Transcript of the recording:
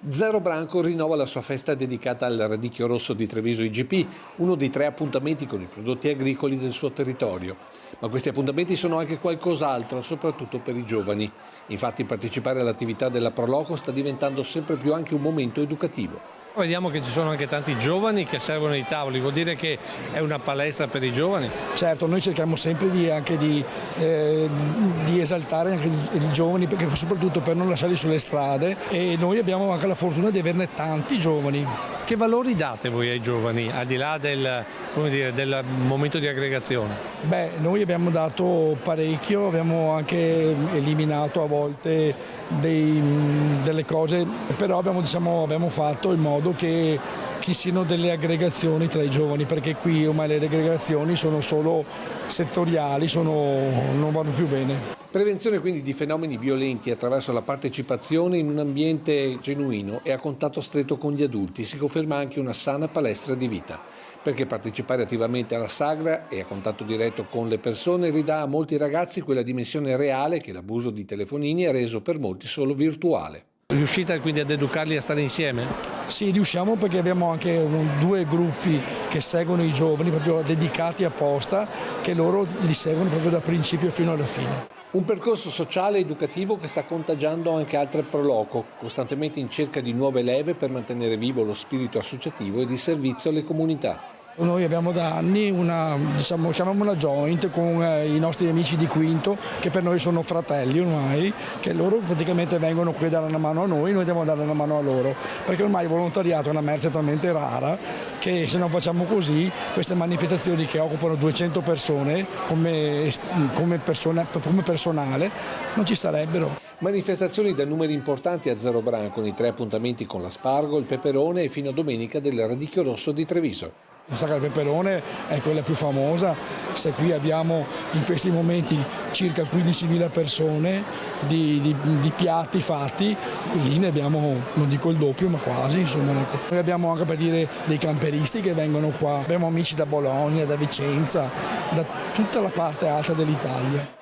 Zero Branco rinnova la sua festa dedicata al radicchio rosso di Treviso IGP, uno dei 3 appuntamenti con i prodotti agricoli del suo territorio. Ma questi appuntamenti sono anche qualcos'altro, soprattutto per i giovani. Infatti partecipare all'attività della Proloco sta diventando sempre più anche un momento educativo. Vediamo che ci sono anche tanti giovani che servono i tavoli, vuol dire che è una palestra per i giovani? Certo, noi cerchiamo sempre di esaltare anche i giovani, perché soprattutto per non lasciarli sulle strade, e noi abbiamo anche la fortuna di averne tanti giovani. Che valori date voi ai giovani, al di là del momento di aggregazione? Beh, noi abbiamo dato parecchio, abbiamo anche eliminato a volte delle cose, però abbiamo fatto in modo che ci siano delle aggregazioni tra i giovani, perché qui ormai le aggregazioni sono solo settoriali, non vanno più bene. Prevenzione quindi di fenomeni violenti attraverso la partecipazione in un ambiente genuino e a contatto stretto con gli adulti si conferma anche una sana palestra di vita, perché partecipare attivamente alla sagra e a contatto diretto con le persone ridà a molti ragazzi quella dimensione reale che l'abuso di telefonini ha reso per molti solo virtuale. Riuscite quindi ad educarli a stare insieme? Sì, riusciamo, perché abbiamo anche 2 gruppi che seguono i giovani, proprio dedicati apposta, che loro li seguono proprio da principio fino alla fine. Un percorso sociale e educativo che sta contagiando anche altre Proloco, costantemente in cerca di nuove leve per mantenere vivo lo spirito associativo e di servizio alle comunità. Noi abbiamo da anni chiamiamola joint, con i nostri amici di Quinto, che per noi sono fratelli ormai, che loro praticamente vengono qui a dare una mano a noi andiamo a dare una mano a loro, perché ormai il volontariato è una merce talmente rara che se non facciamo così, queste manifestazioni che occupano 200 persone come personale non ci sarebbero. Manifestazioni da numeri importanti a Zero Branco, con i 3 appuntamenti con l'Aspargo, il peperone e fino a domenica del radicchio rosso di Treviso. La sagra del peperone è quella più famosa. Se qui abbiamo in questi momenti circa 15.000 persone di piatti fatti, lì ne abbiamo, non dico il doppio, ma quasi, insomma. Ecco. Noi abbiamo anche, per dire, dei camperisti che vengono qua, abbiamo amici da Bologna, da Vicenza, da tutta la parte alta dell'Italia.